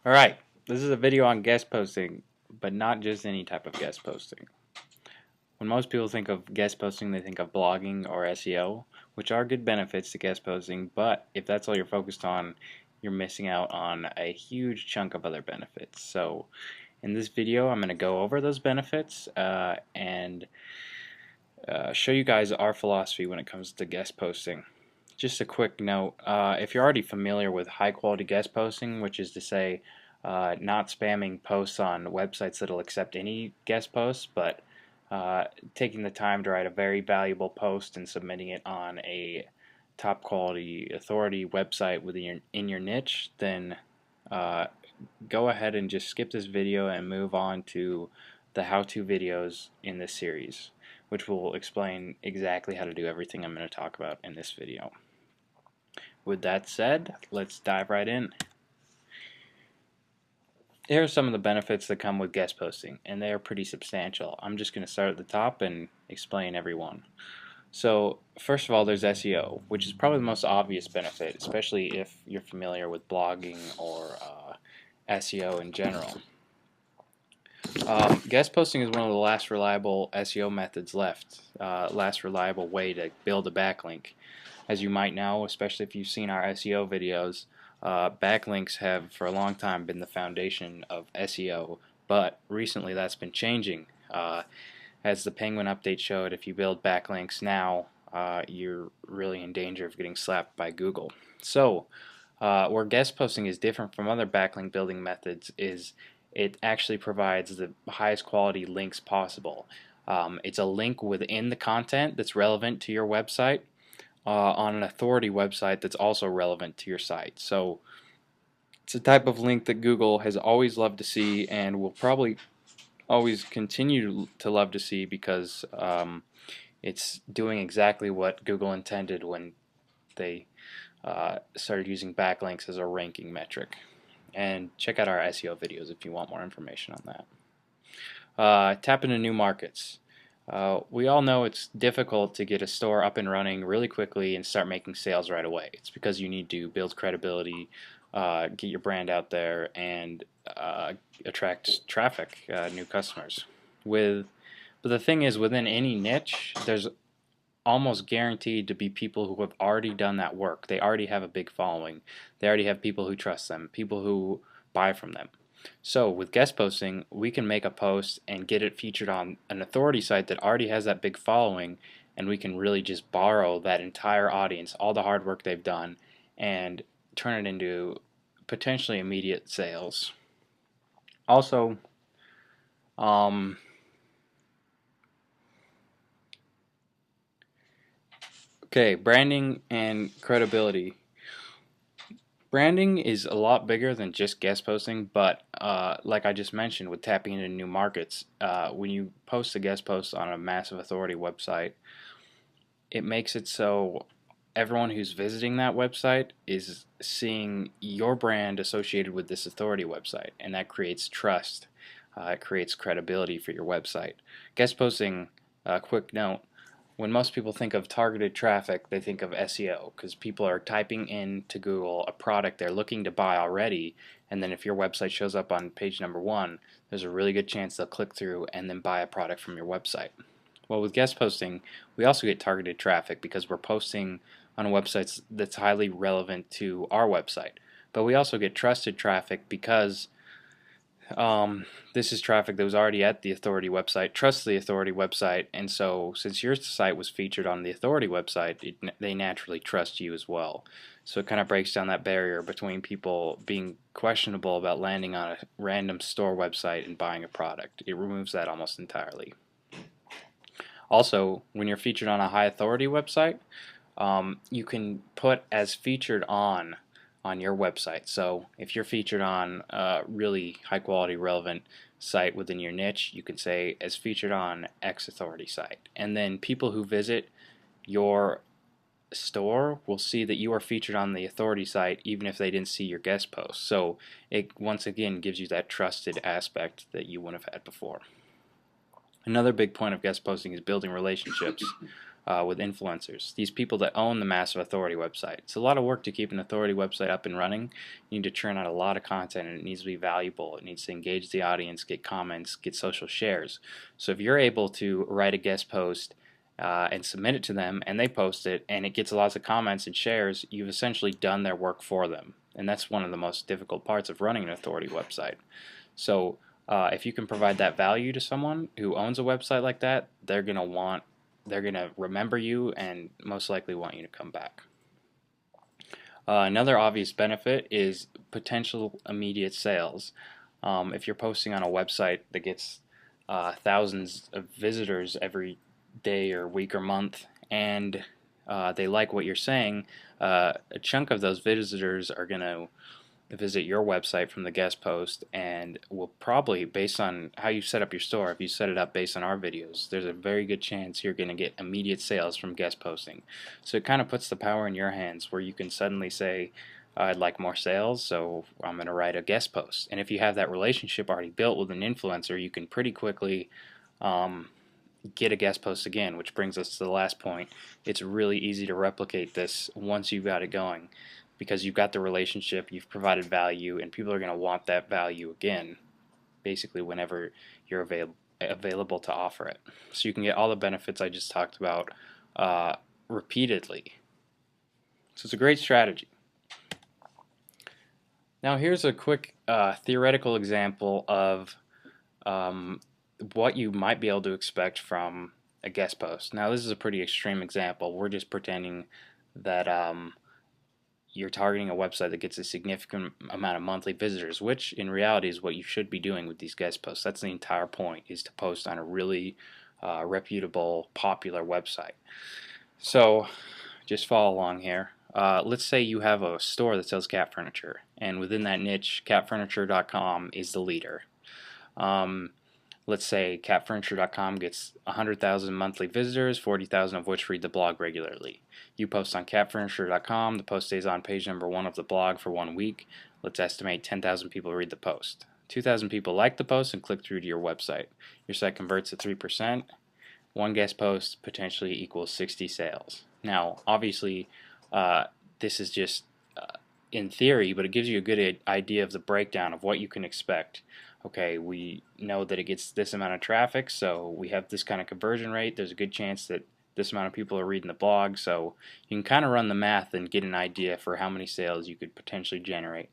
Alright, this is a video on guest posting, but not just any type of guest posting. When most people think of guest posting, they think of blogging or SEO, which are good benefits to guest posting, but if that's all you're focused on, you're missing out on a huge chunk of other benefits. So in this video, I'm going to go over those benefits and show you guys our philosophy when it comes to guest posting. Just a quick note, if you're already familiar with high quality guest posting, which is to say not spamming posts on websites that'll accept any guest posts, but taking the time to write a very valuable post and submitting it on a top quality authority website in your niche, then go ahead and just skip this video and move on to the how-to videos in this series, which will explain exactly how to do everything I'm going to talk about in this video. With that said, let's dive right in. Here are some of the benefits that come with guest posting, and they are pretty substantial. I'm just going to start at the top and explain every one. So first of all, there's SEO, which is probably the most obvious benefit, especially if you're familiar with blogging or SEO in general. Guest posting is one of the last reliable SEO methods left, last reliable way to build a backlink. As you might know, especially if you've seen our SEO videos, backlinks have for a long time been the foundation of SEO, but recently that's been changing. As the Penguin update showed, if you build backlinks now, you're really in danger of getting slapped by Google. So, where guest posting is different from other backlink building methods is it actually provides the highest quality links possible. It's a link within the content that's relevant to your website, on an authority website that's also relevant to your site. So it's a type of link that Google has always loved to see and will probably always continue to love to see because it's doing exactly what Google intended when they started using backlinks as a ranking metric. And check out our SEO videos if you want more information on that. Tap into new markets. We all know it's difficult to get a store up and running really quickly and start making sales right away. It's because you need to build credibility, get your brand out there, and attract traffic, new customers. But the thing is, within any niche, there's almost guaranteed to be people who have already done that work. They already have a big following. They already have people who trust them, people who buy from them. So with guest posting, we can make a post and get it featured on an authority site that already has that big following, and we can really just borrow that entire audience, all the hard work they've done, and turn it into potentially immediate sales. Also, okay, branding and credibility. Branding is a lot bigger than just guest posting, but like I just mentioned with tapping into new markets, when you post a guest post on a massive authority website, it makes it so everyone who's visiting that website is seeing your brand associated with this authority website, and that creates trust. It creates credibility for your website. Guest posting, quick note, when most people think of targeted traffic, they think of SEO because people are typing into Google a product they're looking to buy already, and then if your website shows up on page number 1, there's a really good chance they'll click through and then buy a product from your website. Well, with guest posting, we also get targeted traffic because we're posting on websites that's highly relevant to our website. But we also get trusted traffic because this is traffic that was already at the authority website, trusts the authority website, and so since your site was featured on the authority website, they naturally trust you as well. So it kind of breaks down that barrier between people being questionable about landing on a random store website and buying a product. It removes that almost entirely. Also, when you're featured on a high authority website, you can put as featured on your website. So if you're featured on a really high quality relevant site within your niche, you can say as featured on X authority site, and then people who visit your store will see that you are featured on the authority site even if they didn't see your guest post. So it once again gives you that trusted aspect that you wouldn't have had before. Another big point of guest posting is building relationships. with influencers, these people that own the massive authority website. It's a lot of work to keep an authority website up and running. You need to churn out a lot of content, and it needs to be valuable. It needs to engage the audience, get comments, get social shares. So if you're able to write a guest post and submit it to them, and they post it, and it gets lots of comments and shares, you've essentially done their work for them. And that's one of the most difficult parts of running an authority website. So if you can provide that value to someone who owns a website like that, they're going to remember you and most likely want you to come back. Another obvious benefit is potential immediate sales. If you're posting on a website that gets thousands of visitors every day or week or month, and they like what you're saying, a chunk of those visitors are going to visit your website from the guest post, and will probably, based on how you set up your store, if you set it up based on our videos, there's a very good chance you're going to get immediate sales from guest posting. So it kind of puts the power in your hands where you can suddenly say, I'd like more sales, so I'm going to write a guest post. And if you have that relationship already built with an influencer, you can pretty quickly get a guest post again, which brings us to the last point. It's really easy to replicate this once you've got it going, because you've got the relationship, you've provided value, and people are going to want that value again, basically whenever you're available to offer it. So you can get all the benefits I just talked about repeatedly. So it's a great strategy. Now here's a quick theoretical example of what you might be able to expect from a guest post. Now this is a pretty extreme example. We're just pretending that you're targeting a website that gets a significant amount of monthly visitors, which in reality is what you should be doing with these guest posts. That's the entire point, is to post on a really reputable, popular website. So just follow along here. Let's say you have a store that sells cat furniture, and within that niche, catfurniture.com is the leader. Let's say catfurniture.com gets 100,000 monthly visitors, 40,000 of which read the blog regularly. You post on catfurniture.com, the post stays on page number 1 of the blog for 1 week. Let's estimate 10,000 people read the post. 2,000 people like the post and click through to your website. Your site converts at 3%. One guest post potentially equals 60 sales. Now, obviously, this is just in theory, but it gives you a good idea of the breakdown of what you can expect. Okay, we know that it gets this amount of traffic, so we have this kind of conversion rate. There's a good chance that this amount of people are reading the blog, so you can kind of run the math and get an idea for how many sales you could potentially generate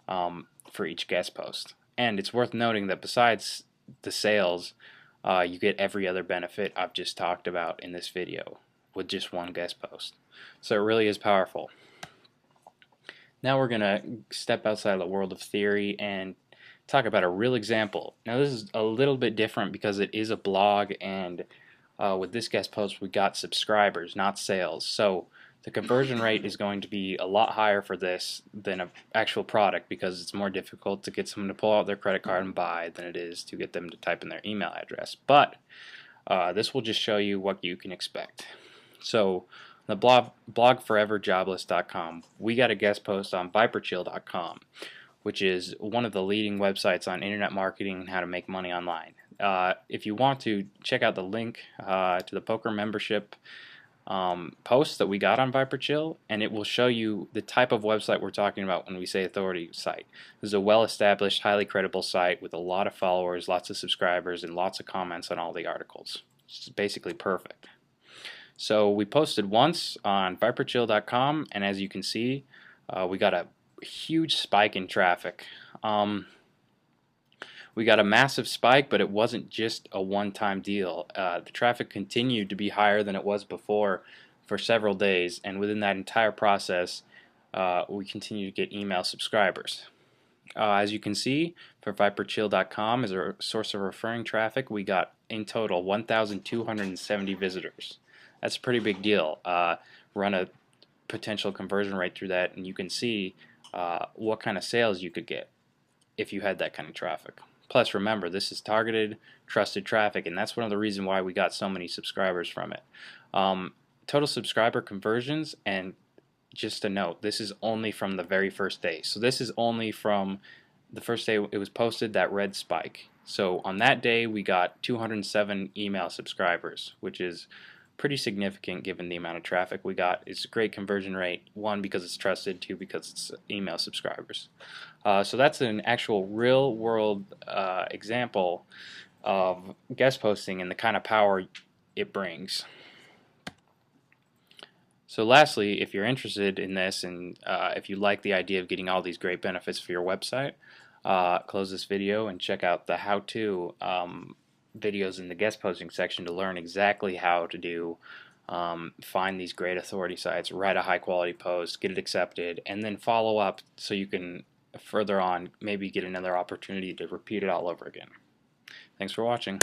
for each guest post. And it's worth noting that besides the sales, you get every other benefit I've just talked about in this video with just one guest post. So it really is powerful. Now we're going to step outside the world of theory and talk about a real example. Now this is a little bit different because it is a blog, and with this guest post we got subscribers, not sales. So the conversion rate is going to be a lot higher for this than an actual product, because it's more difficult to get someone to pull out their credit card and buy than it is to get them to type in their email address. But this will just show you what you can expect. So the blogforeverjobless.com, we got a guest post on viperchill.com, which is one of the leading websites on internet marketing and how to make money online. If you want to, check out the link to the poker membership post that we got on ViperChill, and it will show you the type of website we're talking about when we say authority site. This is a well-established, highly credible site with a lot of followers, lots of subscribers, and lots of comments on all the articles. It's basically perfect. So we posted once on viperchill.com, and as you can see, we got a huge spike in traffic. We got a massive spike, but it wasn't just a one-time deal. The traffic continued to be higher than it was before for several days, and within that entire process, we continued to get email subscribers. As you can see, for viperchill.com as a source of referring traffic, we got in total 1,270 visitors. That's a pretty big deal. Run a potential conversion rate through that, and you can see what kind of sales you could get if you had that kind of traffic. Plus, remember, this is targeted, trusted traffic, and that's one of the reasons why we got so many subscribers from it. Total subscriber conversions, and just a note, this is only from the very first day. So this is only from the first day it was posted, that red spike. So on that day, we got 207 email subscribers, which is pretty significant given the amount of traffic we got. It's a great conversion rate, one because it's trusted, two because it's email subscribers. So that's an actual real world example of guest posting and the kind of power it brings. So lastly, if you're interested in this and if you like the idea of getting all these great benefits for your website, close this video and check out the how-to videos in the guest posting section to learn exactly how to do find these great authority sites, write a high quality post, get it accepted, and then follow up so you can further on maybe get another opportunity to repeat it all over again. Thanks for watching.